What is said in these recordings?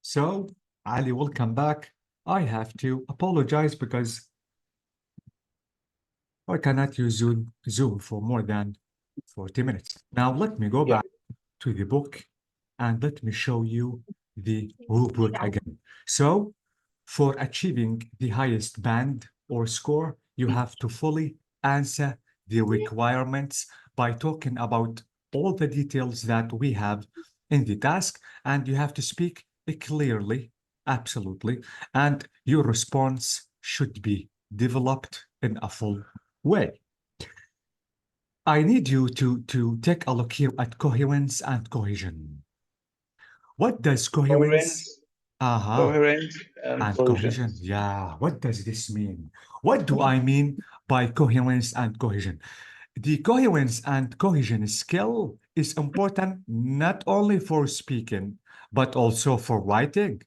So, Ali, welcome back. I have to apologize because I cannot use Zoom for more than 40 minutes. Now, let me go Yeah. back to the book and let me show you the rubric again. So, for achieving the highest band or score, you have to fully answer the requirements by talking about all the details that we have in the task, and you have to speak clearly, absolutely, and your response should be developed in a full way. I need you to take a look here at coherence and cohesion. What does coherence? Coherence, Aha. coherence and And cohesion. cohesions. Yeah. What does this mean? What do I mean by coherence and cohesion? The coherence and cohesion skill is important not only for speaking, but also for writing.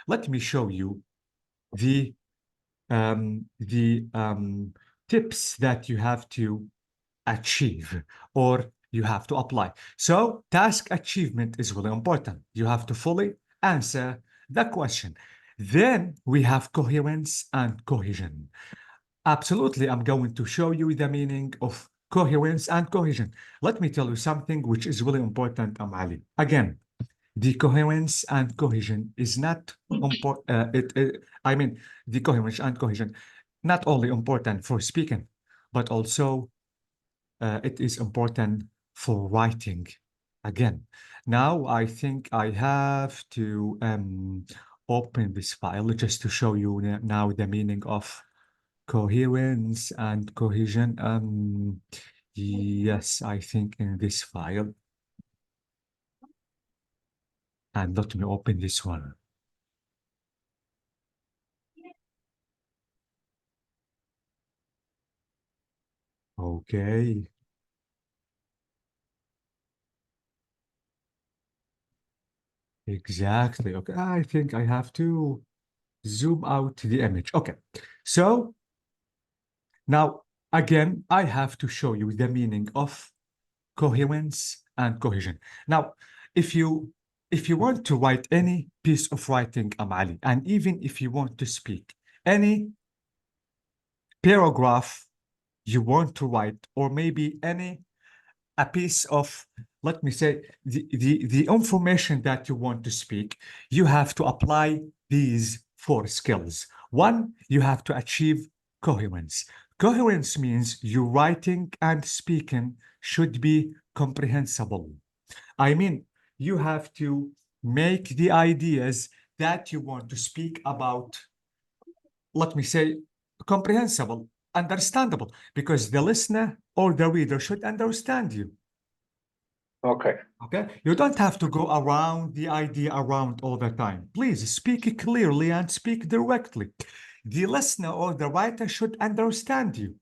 Let me show you the tips that you have to achieve or you have to apply. So task achievement is really important. You have to fully answer the question. Then we have coherence and cohesion. Absolutely, I'm going to show you the meaning of coherence and cohesion. Let me tell you something which is really important, Ali. Again, the coherence and cohesion is not important. I mean, the coherence and cohesion not only important for speaking, but also it is important for writing. Again, now I think I have to open this file just to show you now the meaning of coherence and cohesion. Yes, I think in this file. And let me open this one. Okay. Exactly. Okay. I think I have to zoom out the image. Okay. So now, again, I have to show you the meaning of coherence and cohesion. Now, if you want to write any piece of writing, Ali, and even if you want to speak any paragraph you want to write, or maybe a piece of, let me say, the information that you want to speak, you have to apply these four skills. One, you have to achieve coherence. Coherence means your writing and speaking should be comprehensible. I mean, you have to make the ideas that you want to speak about, let me say, comprehensible, understandable, because the listener or the reader should understand you. Okay. Okay, you don't have to go around the idea around all the time. Please speak clearly and speak directly. The listener or the writer should understand you.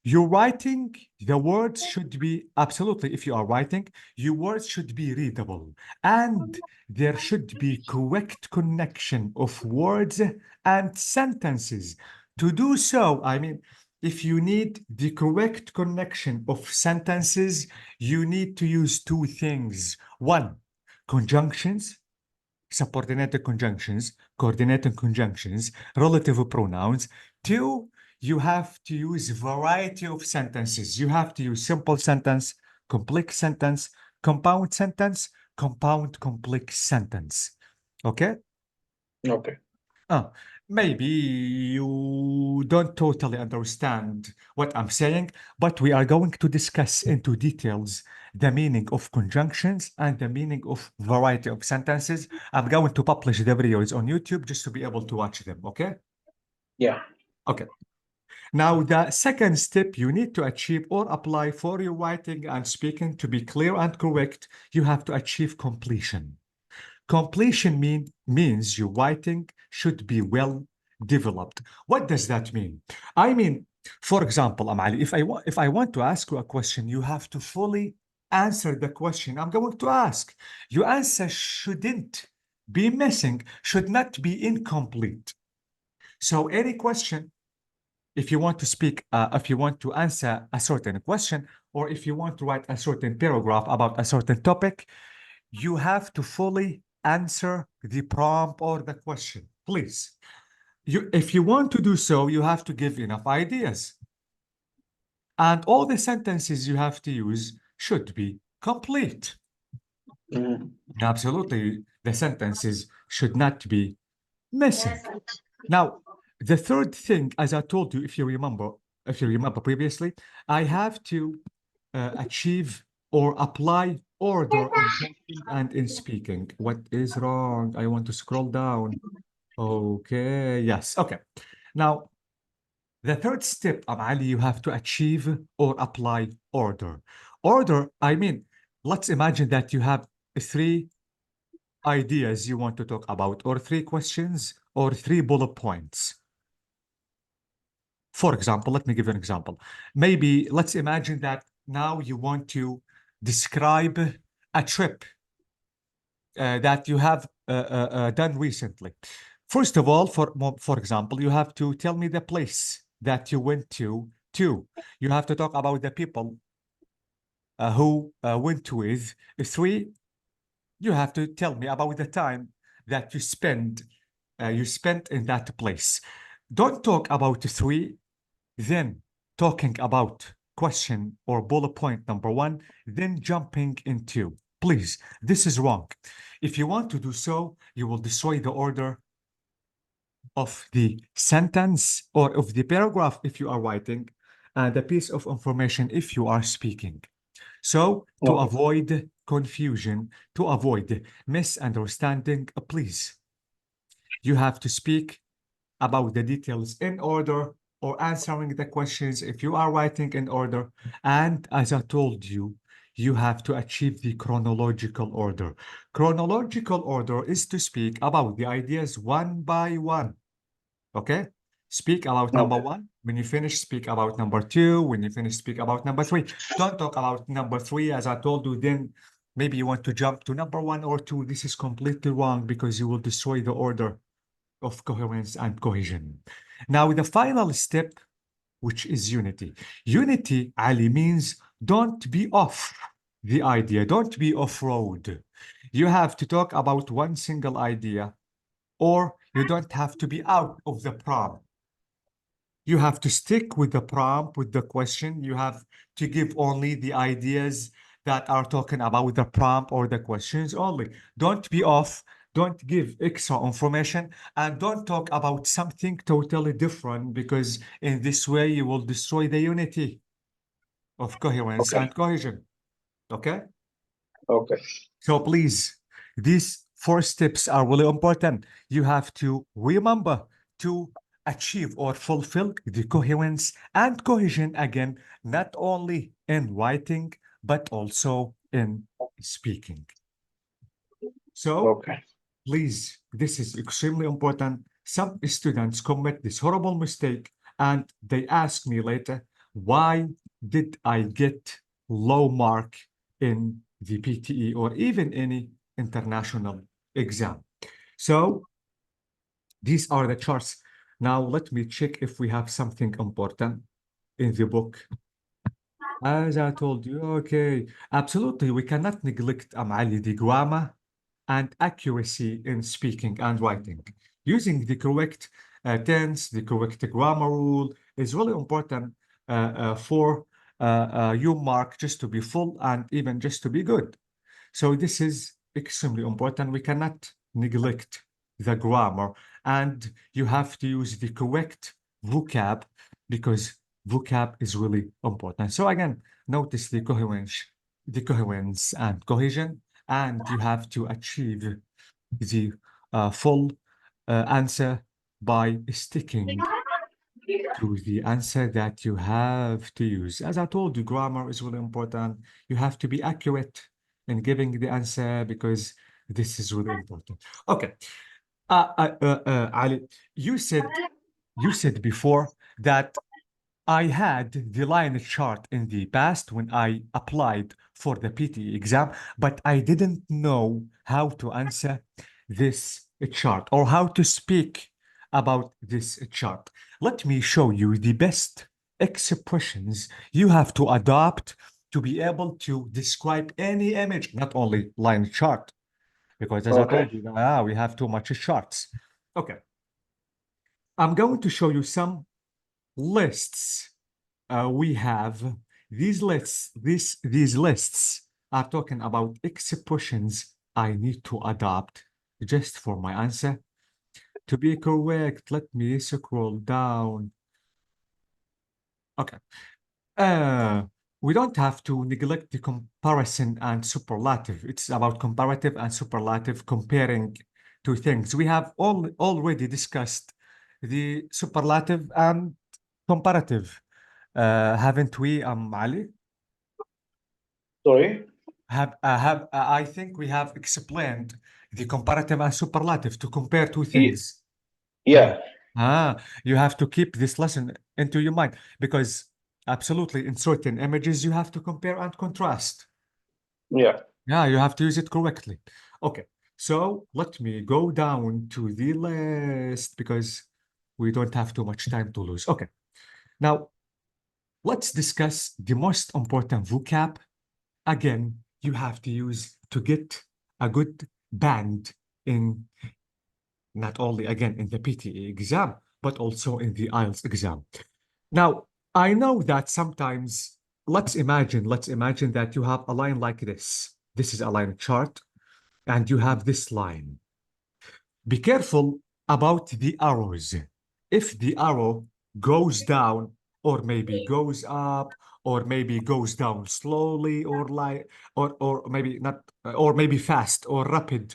Your writing, the words should be absolutely, if you are writing, your words should be readable. And there should be correct connection of words and sentences. To do so, I mean, if you need the correct connection of sentences, you need to use two things. One, conjunctions, subordinated conjunctions, coordinated conjunctions, relative pronouns. Two, you have to use variety of sentences. You have to use simple sentence, complex sentence, compound sentence, compound complex sentence. Okay? Okay. Uh, Maybe you don't totally understand what I'm saying, but we are going to discuss into details the meaning of conjunctions and the meaning of variety of sentences. I'm going to publish the videos on YouTube just to be able to watch them, okay? Yeah. Okay. Now, the second step you need to achieve or apply for your writing and speaking to be clear and correct, you have to achieve completion. Completion means your writing should be well developed. What does that mean? I mean, for example, Amali, if I want to ask you a question, you have to fully answer the question I'm going to ask. Your answer shouldn't be missing, should not be incomplete. So any question, if you want to speak, if you want to answer a certain question, or if you want to write a certain paragraph about a certain topic, you have to fully answer the prompt or the question, please. If you want to do so, you have to give enough ideas. And all the sentences you have to use should be complete. Mhm. Absolutely, the sentences should not be missing. Now, the third thing, as I told you, if you remember previously, I have to achieve or apply order in talking and in speaking. What is wrong? I want to scroll down. Okay, yes, okay. Now, the third step, Ali, you have to achieve or apply order. Order, I mean, let's imagine that you have three ideas you want to talk about, or three questions, or three bullet points. For example, let me give you an example. Maybe let's imagine that now you want to describe a trip that you have done recently. First of all, for example, you have to tell me the place that you went to. Two, you have to talk about the people who went with. Three, you have to tell me about the time that you spent in that place. Don't talk about three, then talking about question or bullet point number one, then jumping into. Please, this is wrong. If you want to do so, you will destroy the order of the sentence or of the paragraph if you are writing, and the piece of information if you are speaking. So, to Okay. avoid confusion, to avoid misunderstanding, please, you have to speak about the details in order or answering the questions if you are writing in order. And as I told you, you have to achieve the chronological order. Chronological order is to speak about the ideas one by one. Okay? Speak about number Okay. one. When you finish, speak about number two. When you finish, speak about number three. Don't talk about number three, as I told you, then maybe you want to jump to number one or two. This is completely wrong because you will destroy the order of coherence and cohesion. Now, the final step, which is unity. Unity, Ali, means don't be off the idea, don't be off-road. You have to talk about one single idea, or you don't have to be out of the prompt. You have to stick with the prompt, with the question. You have to give only the ideas that are talking about the prompt or the questions only. Don't be off. Don't give extra information, and don't talk about something totally different, because in this way you will destroy the unity of coherence Okay. and cohesion. Okay? Okay. So please, these four steps are really important. You have to remember to achieve or fulfill the coherence and cohesion again, not only in writing, but also in speaking. So Okay. please, this is extremely important. Some students commit this horrible mistake and they ask me later, why did I get low mark in the PTE or even any international exam? So these are the charts. Now let me check if we have something important in the book. As I told you, okay, absolutely, we cannot neglect Ali, the grammar and accuracy in speaking and writing. Using the correct tense, the correct grammar rule is really important for your mark just to be full and even just to be good. So this is extremely important. We cannot neglect the grammar, and you have to use the correct vocab because vocab is really important. So again, notice the coherence and cohesion, and you have to achieve the full answer by sticking to the answer that you have to use. As I told you, grammar is really important. You have to be accurate in giving the answer because this is really important. Okay. Ali, you said before that I had the line chart in the past when I applied for the PTE exam, but I didn't know how to answer this chart or how to speak about this chart. Let me show you the best expressions you have to adopt to be able to describe any image, not only line chart. because as I told Okay. you, we have too much charts. Okay. I'm going to show you some lists. We have these lists. These lists are talking about expressions I need to adopt just for my answer to be correct. Let me scroll down. Okay. We don't have to neglect the comparison and superlative. It's about comparative and superlative comparing two things. We have already discussed the superlative and comparative, haven't we, Ali? Sorry. I think we have explained the comparative and superlative to compare two Ye- things. Yeah. Yeah. You have to keep this lesson into your mind because absolutely in certain images you have to compare and contrast. Yeah. Yeah, you have to use it correctly. Okay, so let me go down to the list because we don't have too much time to lose. Okay, now let's discuss the most important vocab. Again, you have to use to get a good band in not only again in the PTE exam, but also in the IELTS exam. Now, I know that sometimes, let's imagine that you have a line like this. This is a line chart, and you have this line. Be careful about the arrows. If the arrow goes down, or maybe goes up, or maybe goes down slowly, or like, or maybe not, or maybe fast or rapid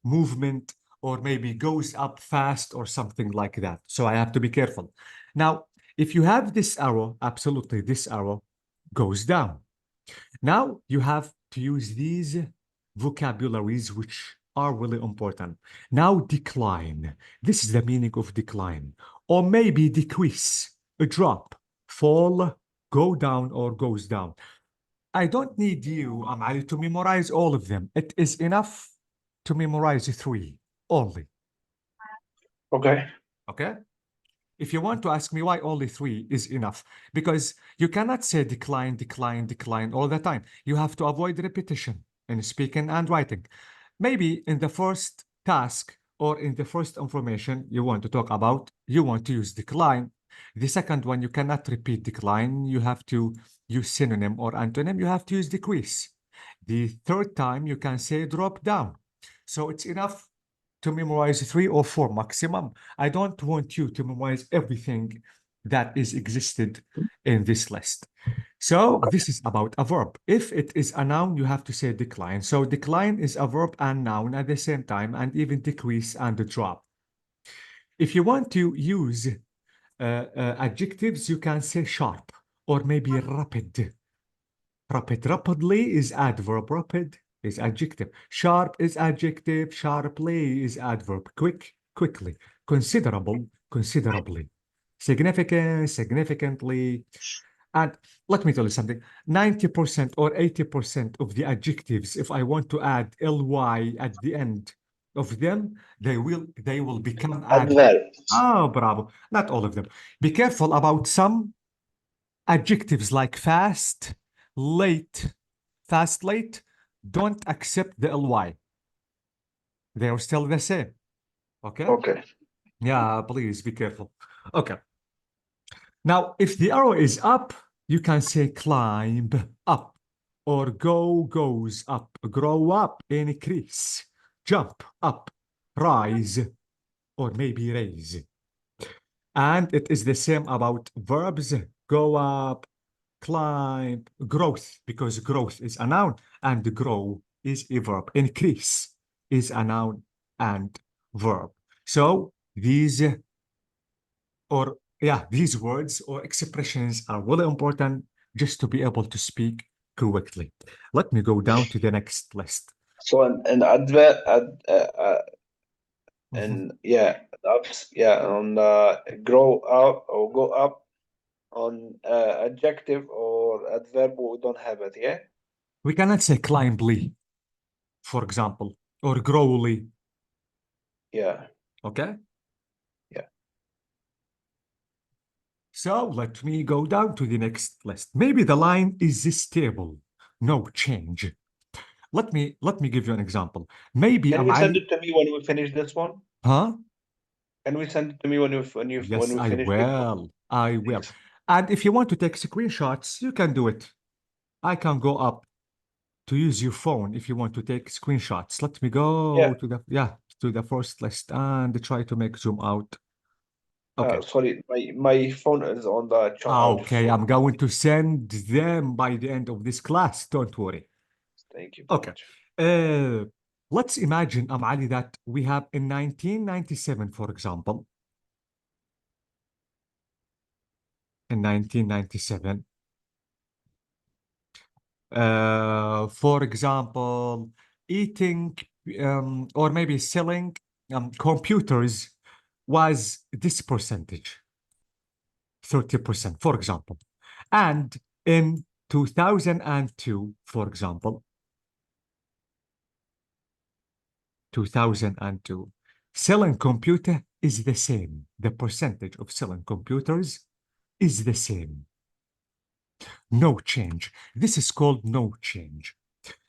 movement, or maybe goes up fast or something like that. So I have to be careful. Now, if you have this arrow, absolutely this arrow goes down. Now you have to use these vocabularies which are really important. Now decline. This is the meaning of decline. Or maybe decrease, a drop, fall, go down or goes down. I don't need you, Amali, to memorize all of them. It is enough to memorize three only. Okay. Okay? If you want to ask me why only three is enough, because you cannot say decline, decline, decline all the time. You have to avoid repetition in speaking and writing. Maybe in the first task or in the first information you want to talk about, you want to use decline. The second one, you cannot repeat decline. You have to use synonym or antonym. You have to use decrease. The third time, you can say drop down. So it's enough to memorize three or four maximum. I don't want you to memorize everything that is existed in this list. So Okay. this is about a verb. If it is a noun, you have to say decline. So decline is a verb and noun at the same time, and even decrease and drop. If you want to use adjectives, you can say sharp or maybe rapid. Rapidly is adverb. Rapid is adjective. Sharp is adjective. Sharply is adverb. Quickly. Considerable, considerably. Significant, significantly. And let me tell you something. 90% or 80% of the adjectives, if I want to add ly at the end of them, they will become adverb. Adverb. Oh, bravo. Not all of them. Be careful about some adjectives like fast, late, fast, late, don't accept the ly. They are still the same. Okay? Okay. Yeah, please be careful. Okay. Now, if the arrow is up, you can say climb up or goes up, grow up, increase, jump up, rise, or maybe raise. And it is the same about verbs, go up, climb, growth, because growth is a noun and grow is a verb. Increase is a noun and verb. So these words or expressions are really important just to be able to speak correctly. Let me go down to the next list. So an adverb Mhm. and yeah, ups, yeah, on grow up or go up on adjective or adverb, we don't have it, yeah? We cannot say climbly, for example, or growly, Yeah, okay? yeah. So let me go down to the next list. Maybe the line is stable, no change. let me give you an example. Maybe Can I'm we send Ali. it to me when we finish this one? Huh? Can we send it to me when Yes, we I finish this one? will. I will. Thanks. And if you want to take screenshots, you can do it. I can go up to use your phone if you want to take screenshots. Let me go Yeah. to the first list and try to make zoom out. Okay. Sorry, my phone is on the charge, Okay, so I'm going to send them by the end of this class. Don't worry. thank you very Okay. much. Uh, let's imagine, Ali, that we have in 1997, for example, in 1997, for example, eating or maybe selling computers was this percentage, 30%, for example. And in 2002, for example, 2002, selling computer is the same. The percentage of selling computers is the same. No change. This is called no change.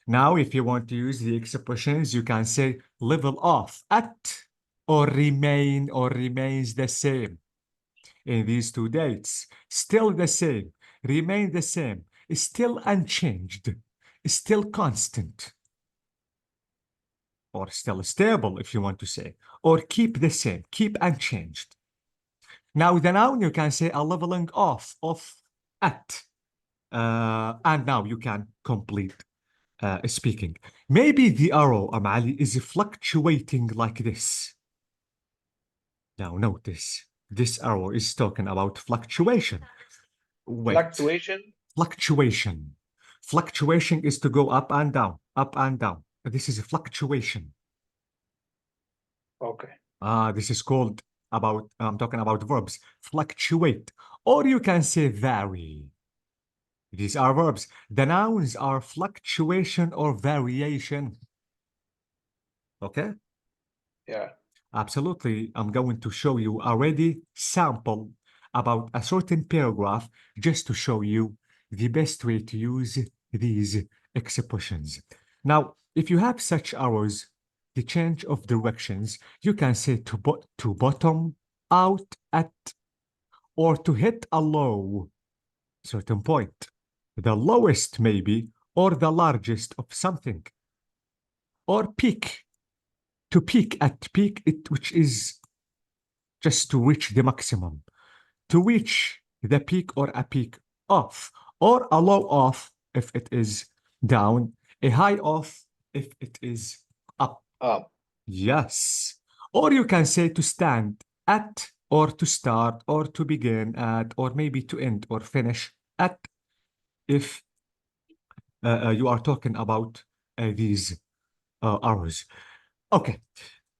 Now, if you want to use the expressions, you can say level off at or remain or remains the same. In these two dates, still the same, remain the same, still unchanged, still constant, or still stable, if you want to say, or keep the same, keep unchanged. Now, the noun, you can say a leveling off at, and now you can complete speaking. Maybe the arrow, Ali, is fluctuating like this. Now, notice this arrow is talking about fluctuation. Wait, Fluctuation? fluctuation. Fluctuation is to go up and down, up and down. This is a fluctuation. Okay. This is called about, I'm talking about verbs, fluctuate. Or you can say vary. These are verbs. The nouns are fluctuation or variation. Okay? Yeah. Absolutely. I'm going to show you already sample about a certain paragraph just to show you the best way to use these expressions. Now, if you have such arrows, the change of directions, you can say to bottom, out, at, or to hit a low certain point. The lowest maybe, or the largest of something. Or peak, to peak at peak, which is just to reach the maximum, to reach the peak or a peak off, or a low off if it is down, a high off if it is up. Up. Yes. Or you can say to stand at, or to start, or to begin at, or maybe to end or finish at if you are talking about these hours. Okay.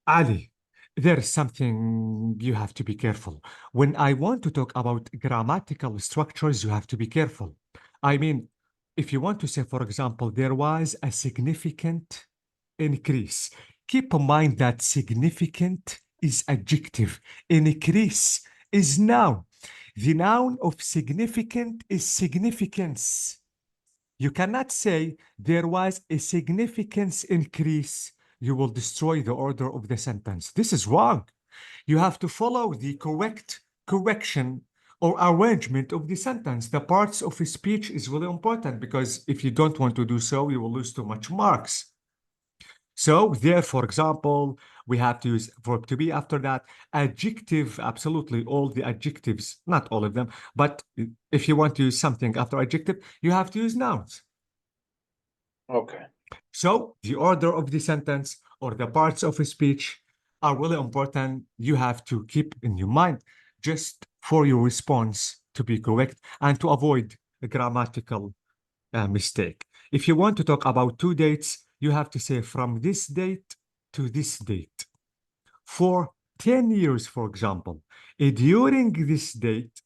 Ali, there's something you have to be careful. When I want to talk about grammatical structures, you have to be careful. I mean, if you want to say, for example, there was a significant increase, keep in mind that significant is adjective, increase is noun. The noun of significant is significance. You cannot say there was a significance increase. You will destroy the order of the sentence. This is wrong. You have to follow the correct correction or arrangement of the sentence. The parts of a speech is really important because if you don't want to do so, you will lose too much marks. So there, for example, we have to use verb to be after that. Adjective, absolutely all the adjectives, not all of them, but if you want to use something after adjective, you have to use nouns. Okay. So the order of the sentence or the parts of a speech are really important. You have to keep in your mind just for your response to be correct and to avoid a grammatical mistake. If you want to talk about two dates, you have to say from this date to this date. For 10 years, for example, during this date,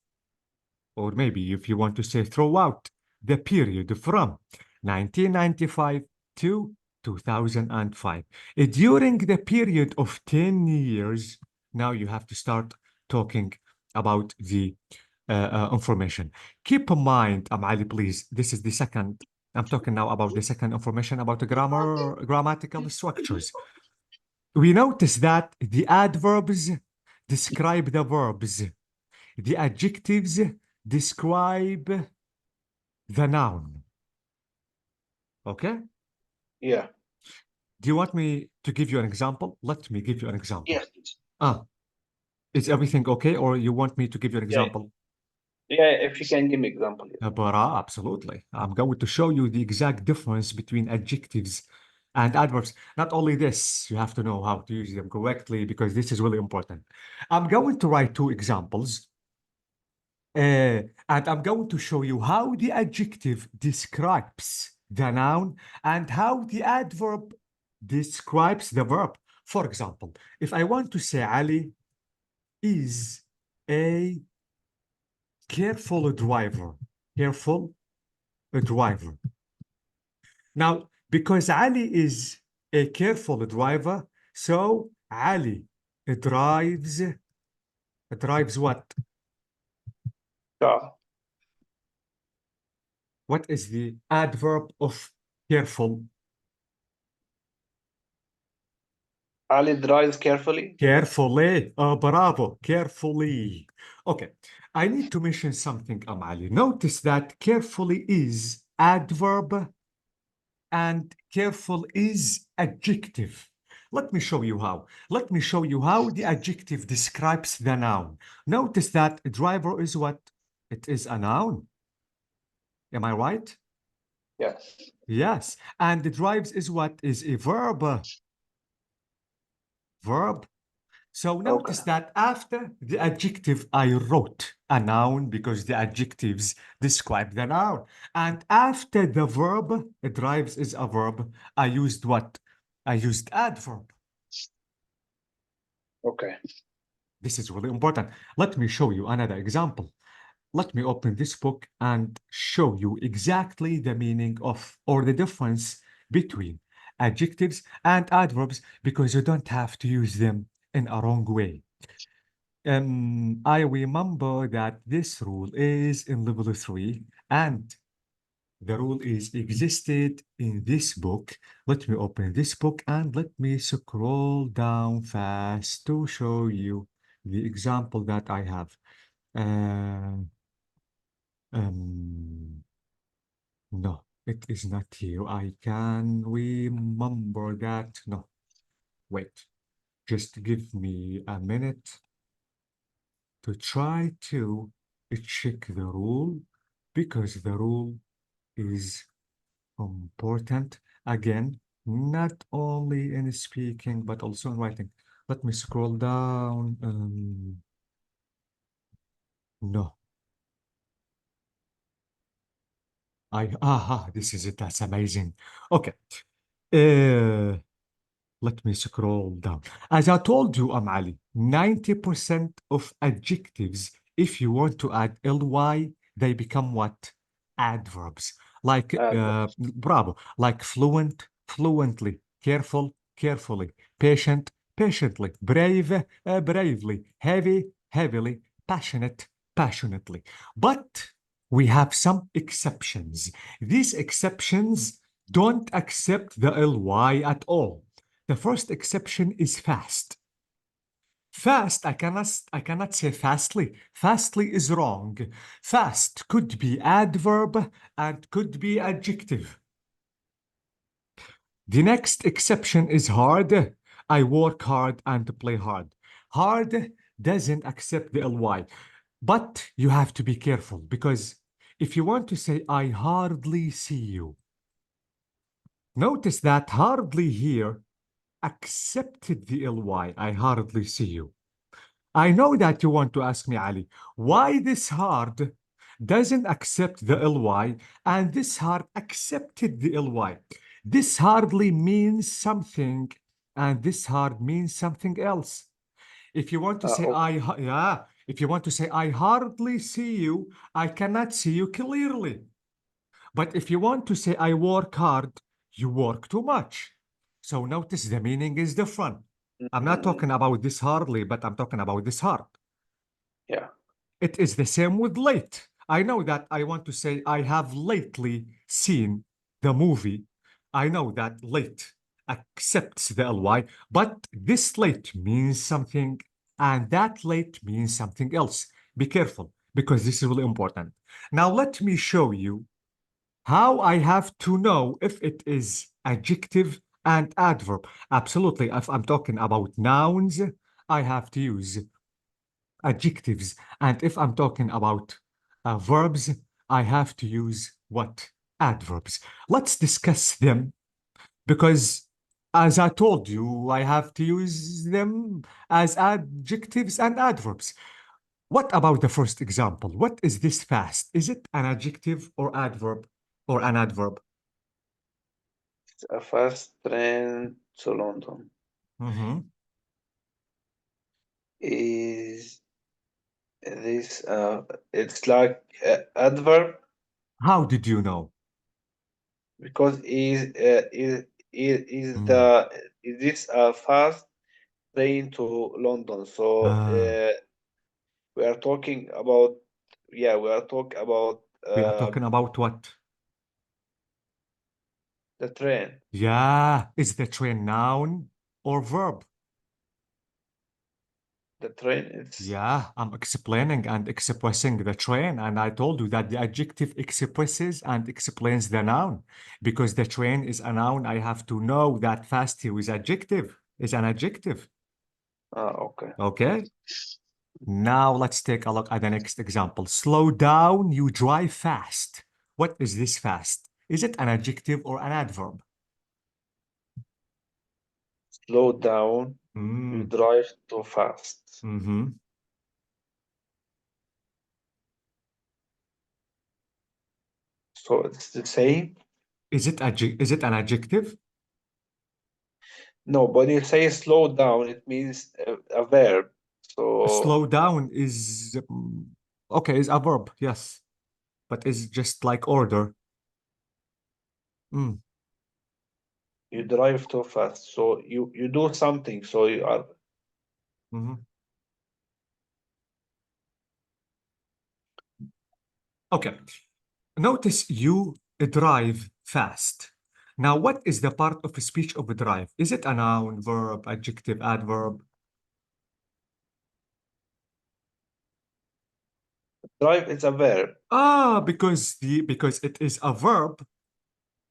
or maybe if you want to say throughout the period from 1995 to 2005. During the period of 10 years, now you have to start talking about the information. Keep in mind, Ali, please, this is the second I'm talking now about the second information about the grammatical structures. We notice that the adverbs describe the verbs. The adjectives describe the noun. Okay? Yeah. Do you want me to give you an example? Let me give you an example. Yes, please. Ah, is everything okay, or you want me to give you an Yeah. example? Yeah, if you can give me example. Yeah. Absolutely. I'm going to show you the exact difference between adjectives and adverbs. Not only this, you have to know how to use them correctly because this is really important. I'm going to write two examples, and I'm going to show you how the adjective describes the noun and how the adverb describes the verb. For example, if I want to say Ali is a careful driver, careful driver. Now, because Ali is a careful driver, so Ali drives what? Car. What is the adverb of careful? Ali drives carefully. Carefully. Oh, bravo. Carefully. Okay. I need to mention something, Ali. Notice that carefully is adverb and careful is adjective. Let me show you how. Let me show you how the adjective describes the noun. Notice that driver is what? It is a noun. Am I right? Yes. Yes. And the drives is what? Is a verb. Verb. So Okay. notice that after the adjective, I wrote a noun because the adjectives describe the noun. And after the verb, it drives is a verb, I used what? I used adverb. Okay. This is really important. Let me show you another example. Let me open this book and show you exactly the meaning of or the difference between adjectives and adverbs because you don't have to use them in a wrong way. I remember that this rule is in level 3 and the rule is existed in this book. Let me open this book and let me scroll down fast to show you the example that I have. Uh, no, it is not here. I can remember that. No, wait. Just give me a minute to try to check the rule because the rule is important. Again, not only in speaking, but also in writing. Let me scroll down. No. This is it. That's amazing. Okay. Uh, Let me scroll down. As I told you, Ali, 90% of adjectives, if you want to add ly, they become what? Adverbs. Like, bravo, like fluent, fluently, careful, carefully, patient, patiently, brave, bravely, heavy, heavily, passionate, passionately. But we have some exceptions. These exceptions don't accept the ly at all. The first exception is fast. Fast, I cannot say fastly. Fastly is wrong. Fast could be adverb and could be adjective. The next exception is hard. I work hard and play hard. Hard doesn't accept the ly. But you have to be careful because if you want to say I hardly see you, notice that hardly here accepted the ly. I hardly see you. I know that you want to ask me, Ali, why this hard doesn't accept the ly and this hard accepted the ly. This hardly means something and this hard means something else. If you want to say Okay. if you want to say I hardly see you, I cannot see you clearly. But if you want to say I work hard, you work too much. So notice the meaning is different. I'm not Mm, talking about this hardly, but I'm talking about this hard. yeah. It is the same with late. I know that I want to say I have lately seen. the movie, I know that late accepts the ly, but this late means something and that late means something else. Be careful because this is really important. Now let me show you how I have to know if it is adjective and adverb. Absolutely. If I'm talking about nouns, I have to use adjectives. And if I'm talking about verbs, I have to use what? Adverbs. Let's discuss them because, as I told you, I have to use them as adjectives and adverbs. What about the first example? What is this fast? Is it an adjective or adverb or an adverb? A fast train to London. Mhm. Is this it's like adverb How did you know? because is Mm. the is this a fast train to London? So Ah, we are talking about yeah we are talking about we are talking about what? the train. Yeah, is the train noun or verb? The train is Yeah, I'm explaining and expressing the train, and I told you that the adjective expresses and explains the noun. Because the train is a noun, I have to know that fast here is adjective, is an adjective. okay. Okay? Now let's take a look at the next example. Slow down, you drive fast. What is this fast? Is it an adjective or an adverb? Slow down. You Mm, drive too fast. hmm So it's the same. Is it an adjective? No, but you say slow down, it means a verb. So Slow down is okay, is a verb, yes, but is just like order. Mm, you drive too fast. So you do something. So you are mhm. Okay. Notice you drive fast. Now, what is the part of speech of drive? Is it a noun, verb, adjective, adverb? drive is a verb. Ah, because it is a verb.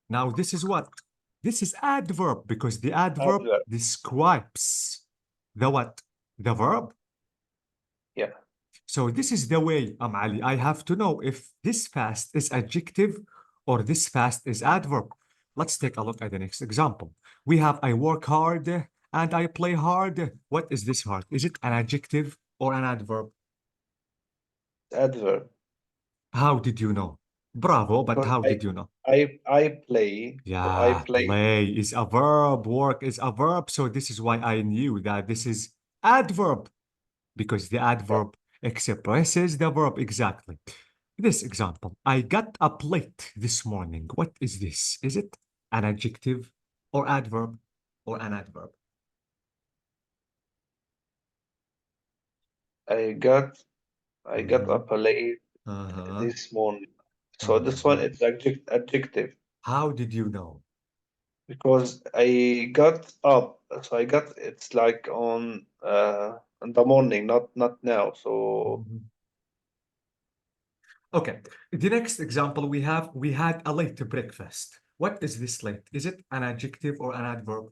Now, this is what? This is adverb because the adverb Adverb. describes the what? The verb. Yeah. So this is the way, Ali. I have to know if this fast is adjective or this fast is adverb. Let's take a look at the next example. We have I work hard and I play hard. What is this hard? Is it an adjective or an adverb? Adverb. How did you know? Bravo, but Because how did you know? I play. So I Yeah, play. play is a verb, work is a verb. So this is why I knew that this is adverb because the Yeah. adverb expresses the verb exactly. This example, I got a plate this morning. What is this? Is it an adjective or adverb or an adverb? I got I got Mhm. up late Uh-huh. this morning. So this one Uh-huh. is adjective How did you know? because I got up. So I got it's like on in the morning, not now. So Mhm. Okay. The next example we had a late breakfast. What is this late? Is it an adjective or an adverb?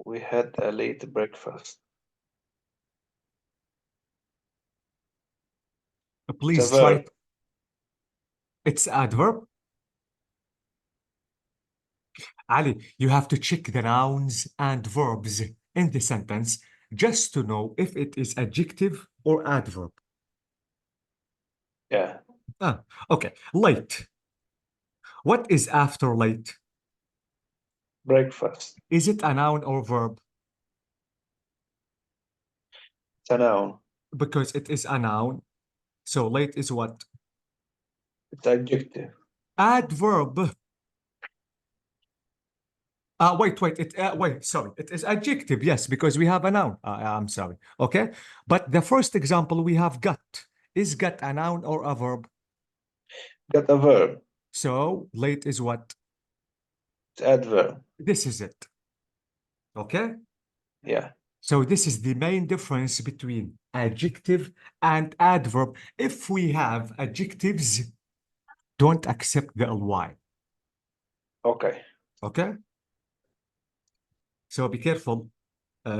we had a late breakfast. It's a Please try verb. it. It's adverb. Ali, you have to check the nouns and verbs in the sentence just to know if it is adjective or adverb. Yeah. Ah, okay. Late. What is after late? Breakfast. Is it a noun or verb? It's a noun. Because it is a noun. So late is what? It's adjective. Adverb. Wait, sorry. It is adjective, yes, because we have a noun. I'm sorry. Okay. But the first example we have got. Is got a noun or a verb? Got a verb. So late is what? It's adverb. This is it. Okay? Yeah. So this is the main difference between adjective and adverb. If we have adjectives, don't accept the ly. Okay. Okay? So be careful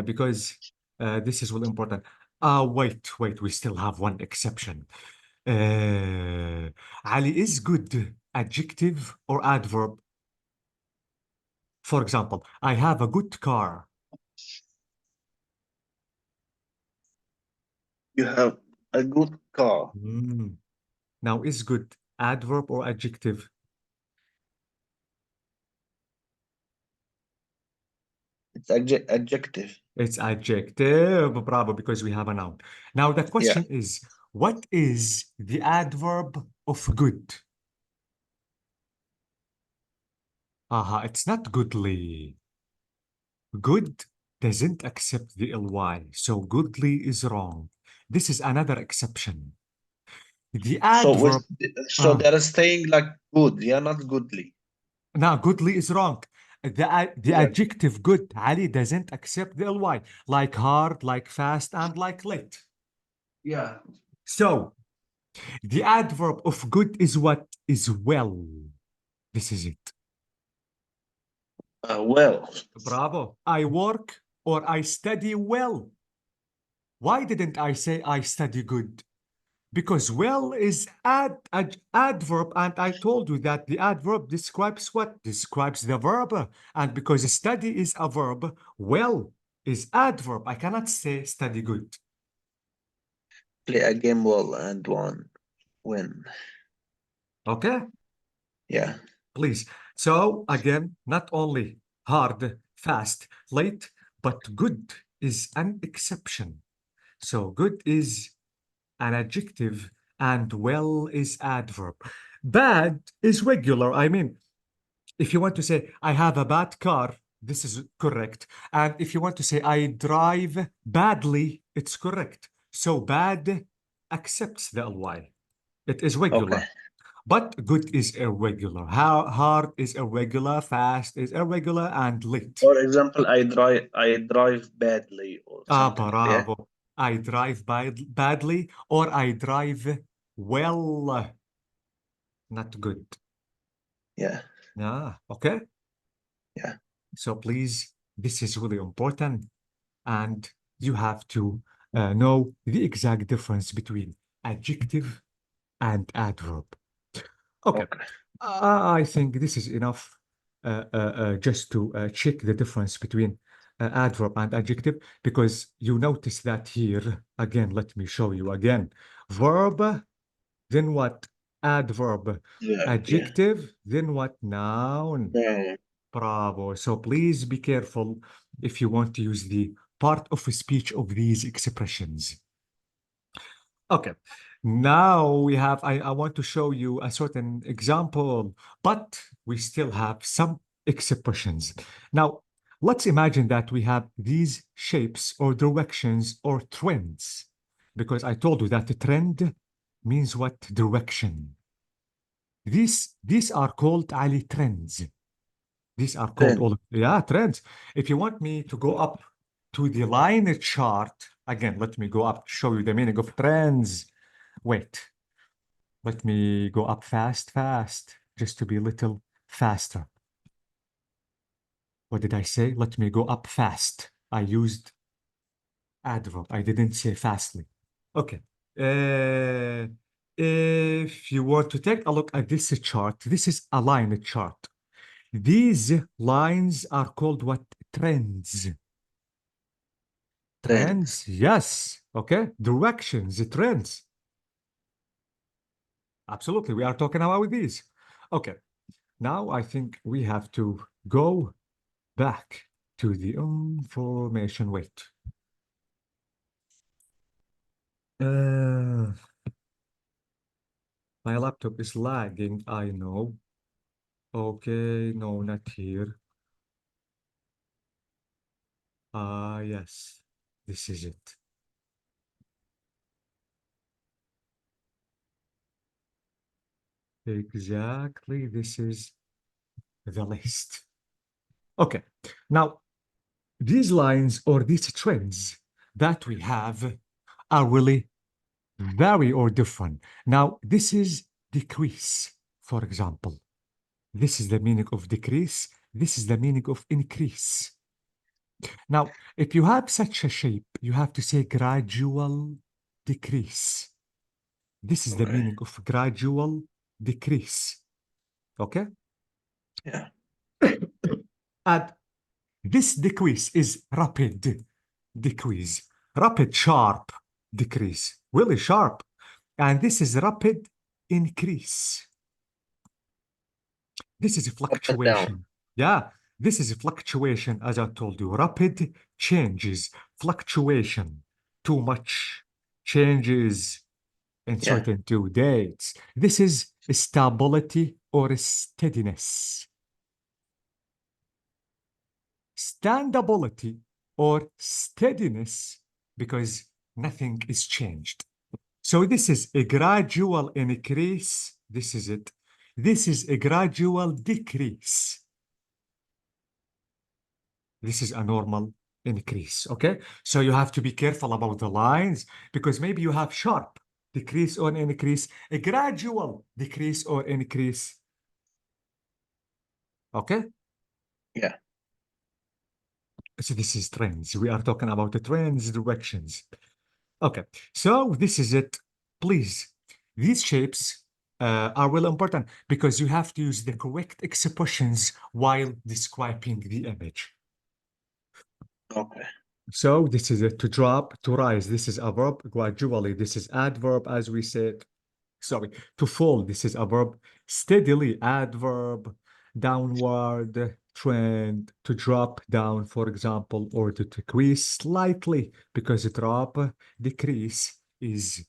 because this is really important. Wait, we still have one exception. Ali is good adjective or adverb. For example, I have a good car. You have a good car. Mm. Now, is good adverb or adjective? It's adjective. It's adjective, bravo, because we have a noun. Now, the Yeah. question is, what is the adverb of good? Aha, it's not goodly. Good doesn't accept the ly, so goodly is wrong. This is another exception. The So with adverb, so uh, they're staying like good, yeah, not goodly. now goodly is wrong. The Exactly. adjective good, Ali, doesn't accept the ly, like hard, like fast, and like late. Yeah. So, the adverb of good is what is well. This is it. Well, Bravo. I work or I study well. Why didn't I say I study good? Because well is adverb, and I told you that the adverb describes what? Describes the verb. And because study is a verb, well is adverb. I cannot say study good. play a game well and win. Okay? Yeah. Please. So again, not only hard, fast, late, but good is an exception. So good is an adjective and well is adverb. Bad is regular. I mean, if you want to say, I have a bad car, this is correct. And if you want to say, I drive badly, it's correct. So bad accepts the ly. It is Okay. regular. But good is irregular. How hard is irregular, fast is irregular, and late. For example, I drive badly or Ah, something. Yeah. bravo. I drive badly or I drive well, not good. Yeah. Ah, okay. Yeah. So please, this is really important. And you have to know the exact difference between adjective and adverb. Okay. Okay. I think this is enough just to check the difference between adverb and adjective because you notice that here. Again, let me show you again. Verb, then what? Adverb. Yeah. Yeah. Adjective, then what? Noun. No. Bravo. So please be careful if you want to use the part of speech of these expressions. Okay. Now I want to show you a certain example, but we still have some expressions. Now, let's imagine that we have these shapes or directions or trends, because I told you that the trend means what? Direction. These are called Ali trends. These are called Then. all, yeah, trends. If you want me to go up to the line chart, again, let me go up to show you the meaning of trends. Wait, let me go up fast, just to be a little faster. What did I say? Let me go up fast. I used adverb. I didn't say fastly. Okay. If you want to take a look at this chart, this is a line chart. These lines are called what? Trends. Trends. Trends, yes. Okay. Directions, trends. Absolutely. We are talking about these. Okay. Now I think we have to go back to the information. Wait. Uh, my laptop is lagging, I know. Okay, no, not here. Ah, yes. This is it. Exactly. This is the list. Okay. Now, these lines or these trends that we have are really vary or different. Now, this is decrease, for example. This is the meaning of decrease. This is the meaning of increase. Now, if you have such a shape, you have to say gradual decrease. This is the Okay. meaning of gradual decrease. Okay? Yeah. And this decrease is rapid decrease, rapid, sharp decrease, really sharp. And this is rapid increase. This is a Up and down. fluctuation. Yeah, this is a fluctuation, as I told you. Rapid changes, fluctuation, too much changes in Yeah. certain due dates. This is stability or steadiness. Standability or steadiness because nothing is changed. So this is a gradual increase. This is it. This is a gradual decrease. This is a normal increase, okay? So you have to be careful about the lines because maybe you have sharp decrease or increase, a gradual decrease or increase, okay? Yeah. So this is trends. We are talking about the trends, directions. Okay, so this is it. Please, these shapes are really important because you have to use the correct expressions while describing the image. Okay. So this is it, to drop, to rise. This is a verb gradually. This is adverb, as we said. Sorry, to fall. This is a verb steadily, adverb, downward trend, to drop down, for example, or to decrease slightly because drop, decrease is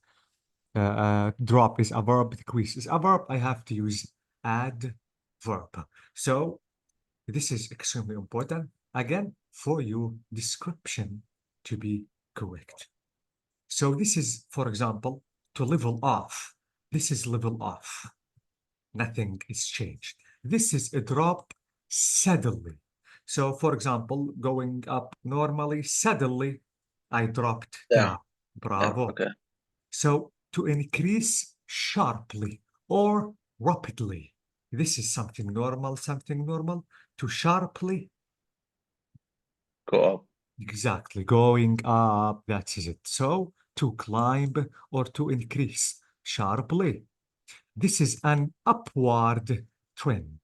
drop is a verb, decrease is a verb. I have to use adverb. So this is extremely important, again, for your description to be correct. So this is, for example, to level off. This is level off. Nothing is changed. This is a drop suddenly. So, for example, going up normally, suddenly, I dropped Down. down. Down. Bravo. Okay. So, to increase sharply or rapidly. This is something normal, something normal. To sharply, Go up. exactly, going up, that is it. So, to climb or to increase sharply. This is an upward trend.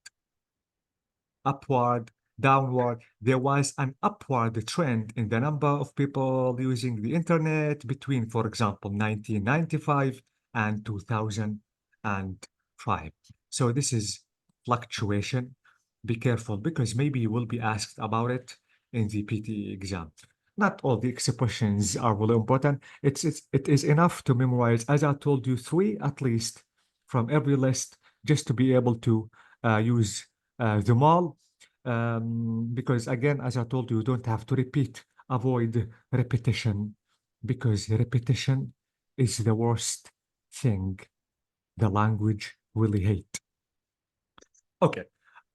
Upward, downward. There was an upward trend in the number of people using the internet between, for example, 1995 and 2005. So this is fluctuation. Be careful because maybe you will be asked about it in the PTE exam. Not all the expressions are really important. It is enough to memorize, as I told you, 3 at least from every list just to be able to use them all. Because again, as I told you, you don't have to repeat, avoid repetition, because repetition is the worst thing the language really hate. Okay,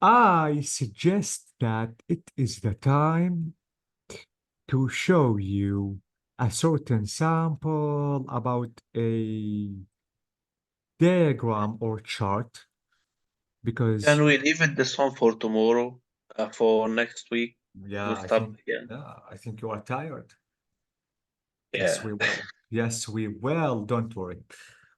I suggest that it is the time to show you a certain sample about a diagram or chart because Can we leave it this one for tomorrow? For next week? yeah, We'll start again. I think you are tired. Yes, Yeah. we will. Yes, we will. Don't worry.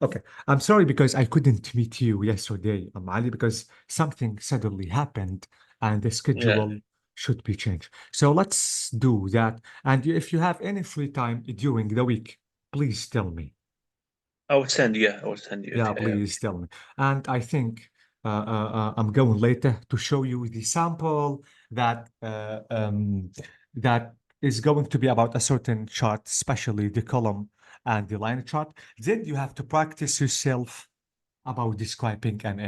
Okay. I'm sorry because I couldn't meet you yesterday, Ali, because something suddenly happened and the Yeah. schedule should be changed. So let's do that. And if you have any free time during the week, please tell me. I will send you. I will send you Yeah, if I have. please tell me. And I think I'm going later to show you the sample that is going to be about a certain chart, especially the column and the line chart. Then you have to practice yourself about describing an